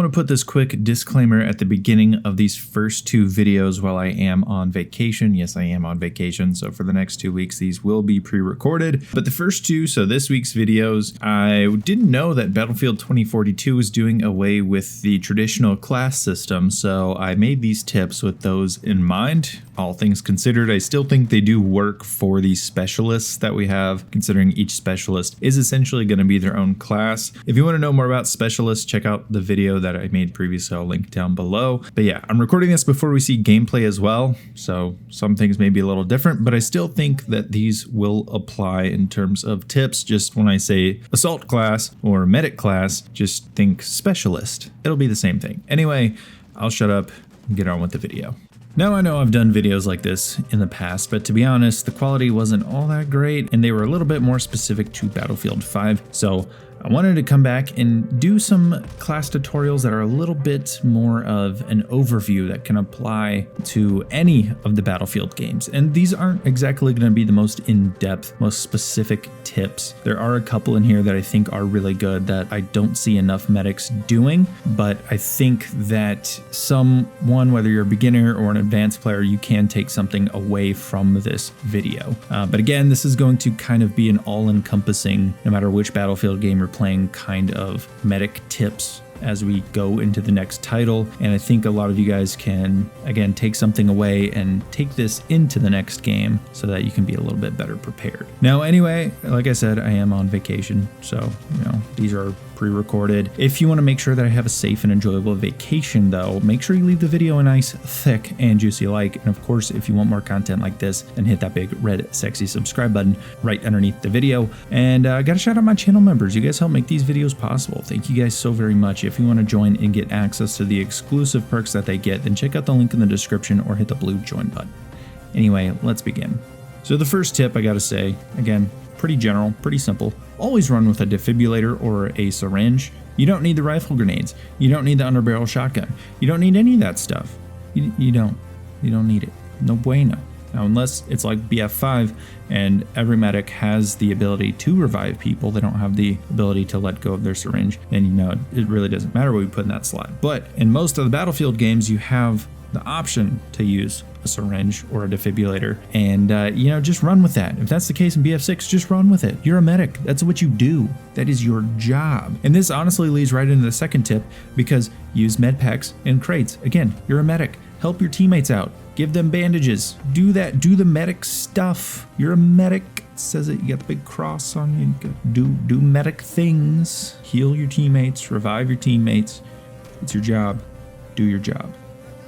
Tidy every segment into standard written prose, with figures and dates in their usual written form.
want to put this quick disclaimer at the beginning of these first two videos while I am on vacation. Yes, I am on vacation, so for the next 2 weeks, these will be pre-recorded. But the first two, so this week's videos, I didn't know that Battlefield 2042 was doing away with the traditional class system, so I made these tips with those in mind. All things considered, I still think they do work for these specialists that we have, considering each specialist is essentially going to be their own class. If you want to know more about specialists, check out the video that I made previously. I'll link down below. But yeah, I'm recording this before we see gameplay as well, so some things may be a little different, but I still think that these will apply in terms of tips. Just when I say assault class or medic class, just think specialist. It'll be the same thing. Anyway, I'll shut up and get on with the video. Now I know I've done videos like this in the past, but to be honest, the quality wasn't all that great and they were a little bit more specific to Battlefield 5. So I wanted to come back and do some class tutorials that are a little bit more of an overview that can apply to any of the Battlefield games. And these aren't exactly going to be the most in-depth, most specific tips. There are a couple in here that I think are really good that I don't see enough medics doing, but I think that someone, whether you're a beginner or an advanced player, you can take something away from this video. But again, this is going to kind of be an all-encompassing, no matter which Battlefield game you're playing, kind of medic tips as we go into the next title. And I think a lot of you guys can, again, take something away and take this into the next game so that you can be a little bit better prepared. Now, anyway, like I said, I am on vacation, so, these are pre-recorded. If you want to make sure that I have a safe and enjoyable vacation, though, make sure you leave the video a nice, thick, and juicy like. And of course, if you want more content like this, then hit that big red sexy subscribe button right underneath the video. And I gotta shout out my channel members. You guys help make these videos possible. Thank you guys so very much. If you want to join and get access to the exclusive perks that they get, then check out the link in the description or hit the blue join button. Anyway, let's begin. So the first tip I gotta say, again, pretty general, pretty simple. Always run with a defibrillator or a syringe. You don't need the rifle grenades. You don't need the underbarrel shotgun. You don't need any of that stuff. You don't need it. No bueno. Now, unless it's like BF5 and every medic has the ability to revive people, they don't have the ability to let go of their syringe, then it really doesn't matter what we put in that slot. But in most of the Battlefield games, you have the option to use a syringe or a defibrillator, and just run with that. If that's the case in BF6, just run with it. You're a medic. That's what you do. That is your job. And this honestly leads right into the second tip, because use med packs and crates. Again, you're a medic. Help your teammates out. Give them bandages. Do that. Do the medic stuff. You're a medic. It says it. You got the big cross on you. Do medic things. Heal your teammates. Revive your teammates. It's your job. Do your job.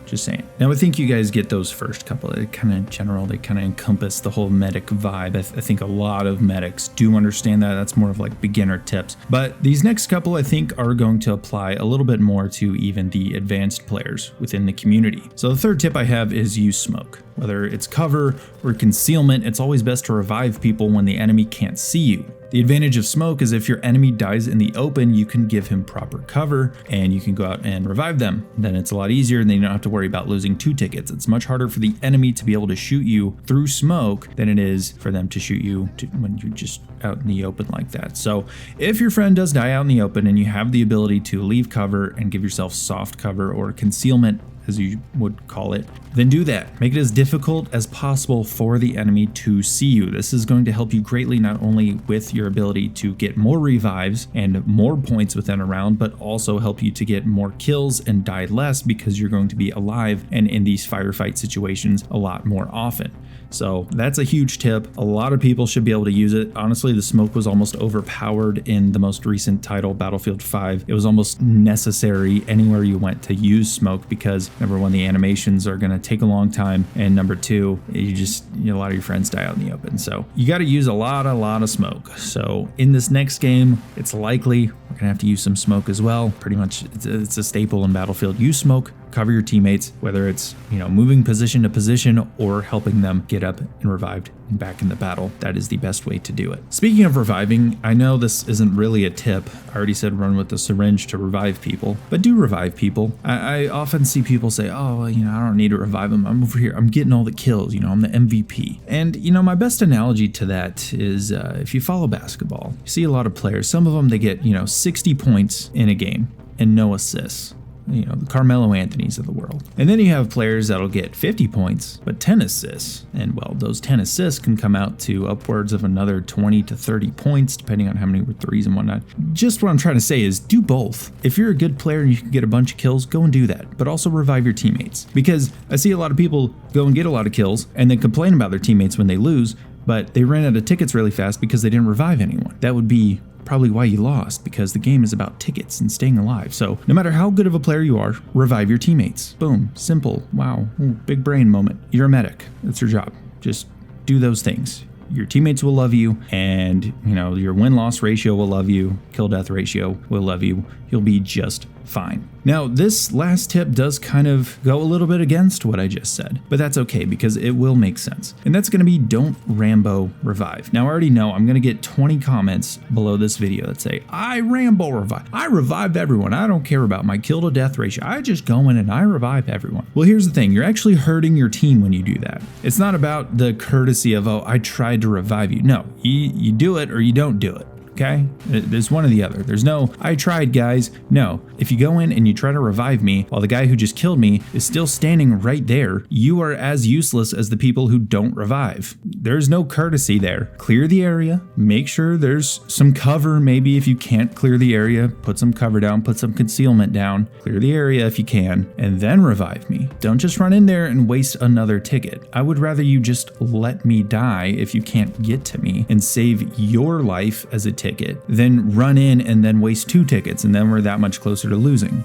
Just saying. Now, I think you guys get those first couple. They kind of general, they kind of encompass the whole medic vibe. I think a lot of medics do understand that. That's more of like beginner tips. But these next couple, I think, are going to apply a little bit more to even the advanced players within the community. So the third tip I have is use smoke. Whether it's cover or concealment, it's always best to revive people when the enemy can't see you. The advantage of smoke is if your enemy dies in the open, you can give him proper cover and you can go out and revive them. Then it's a lot easier and then you don't have to worry about losing 2 tickets. It's much harder for the enemy to be able to shoot you through smoke than it is for them to shoot you when you're just out in the open like that. So if your friend does die out in the open and you have the ability to leave cover and give yourself soft cover or concealment, as you would call it, then do that. Make it as difficult as possible for the enemy to see you. This is going to help you greatly, not only with your ability to get more revives and more points within a round, but also help you to get more kills and die less, because you're going to be alive and in these firefight situations a lot more often. So that's a huge tip. A lot of people should be able to use it. Honestly, the smoke was almost overpowered in the most recent title, Battlefield 5. It was almost necessary anywhere you went to use smoke, because number one, the animations are going to take a long time, and number two, a lot of your friends die out in the open. So you got to use a lot of smoke. So in this next game, it's likely we're gonna have to use some smoke as well. Pretty much it's a staple in Battlefield. Use smoke, cover your teammates, whether it's moving position to position or helping them get up and revived and back in the battle. That is the best way to do it. Speaking of reviving, I know this isn't really a tip. I already said run with the syringe to revive people, but do revive people. I often see people say, oh, well, I don't need to revive them. I'm over here. I'm getting all the kills. I'm the MVP. And my best analogy to that is if you follow basketball, you see a lot of players. Some of them, they get 60 points in a game and no assists. you know, the Carmelo Anthonys of the world. And then you have players that'll get 50 points, but 10 assists. And well, those 10 assists can come out to upwards of another 20 to 30 points, depending on how many were threes and whatnot. Just what I'm trying to say is do both. If you're a good player and you can get a bunch of kills, go and do that, but also revive your teammates. Because I see a lot of people go and get a lot of kills and then complain about their teammates when they lose, but they ran out of tickets really fast because they didn't revive anyone. That would be probably why you lost, because the game is about tickets and staying alive. So no matter how good of a player you are, revive your teammates. Boom, simple. Wow, ooh, big brain moment. You're a medic. That's your job. Just do those things. Your teammates will love you, and you know, your win-loss ratio will love you, kill-death ratio will love you. You'll be just fine. Now, this last tip does kind of go a little bit against what I just said, but that's okay because it will make sense. And that's going to be don't Rambo revive. Now, I already know I'm going to get 20 comments below this video that say, I Rambo revive. I revive everyone. I don't care about my kill to death ratio. I just go in and I revive everyone. Well, here's the thing. You're actually hurting your team when you do that. It's not about the courtesy of, oh, I tried to revive you. No, you do it or you don't do it. Okay? There's one or the other. There's no, I tried, guys. No. If you go in and you try to revive me while the guy who just killed me is still standing right there, you are as useless as the people who don't revive. There's no courtesy there. Clear the area. Make sure there's some cover. Maybe if you can't clear the area, put some cover down, put some concealment down. Clear the area if you can, and then revive me. Don't just run in there and waste another ticket. I would rather you just let me die if you can't get to me and save your life as a ticket, then run in and then waste 2 tickets, and then we're that much closer to losing.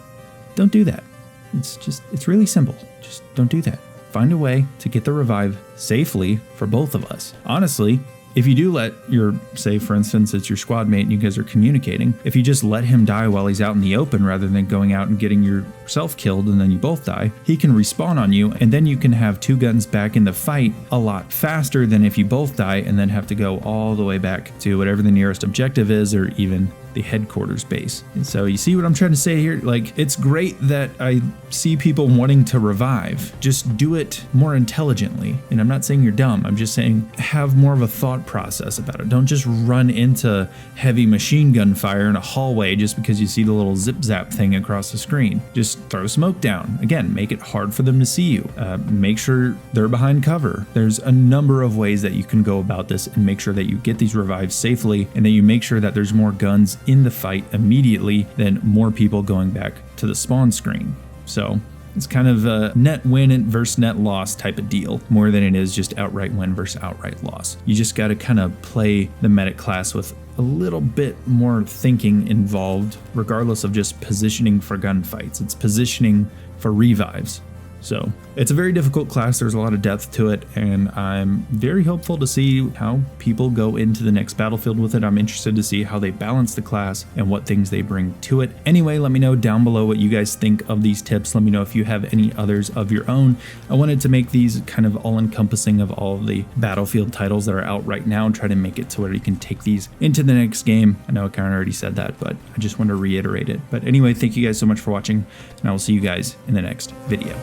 Don't do that. It's really simple. Just don't do that. Find a way to get the revive safely for both of us. Honestly, if you do let your, say for instance, it's your squad mate and you guys are communicating, if you just let him die while he's out in the open rather than going out and getting yourself killed and then you both die, he can respawn on you, and then you can have 2 guns back in the fight a lot faster than if you both die and then have to go all the way back to whatever the nearest objective is, or even the headquarters base. And so you see what I'm trying to say here? Like, it's great that I see people wanting to revive. Just do it more intelligently. And I'm not saying you're dumb. I'm just saying have more of a thought process about it. Don't just run into heavy machine gun fire in a hallway just because you see the little zip zap thing across the screen. Just throw smoke down. Again, make it hard for them to see you. Make sure they're behind cover. There's a number of ways that you can go about this and make sure that you get these revives safely, and that you make sure that there's more guns in the fight immediately than more people going back to the spawn screen. So it's kind of a net win versus net loss type of deal, more than it is just outright win versus outright loss. You just got to kind of play the medic class with a little bit more thinking involved, regardless of just positioning for gunfights. It's positioning for revives. So it's a very difficult class. There's a lot of depth to it, and I'm very hopeful to see how people go into the next battlefield with it. I'm interested to see how they balance the class and what things they bring to it. Anyway, let me know down below what you guys think of these tips. Let me know if you have any others of your own. I wanted to make these kind of all-encompassing of all of the battlefield titles that are out right now and try to make it to where you can take these into the next game. I know I kind of already said that, but I just want to reiterate it. But anyway, thank you guys so much for watching, and I will see you guys in the next video.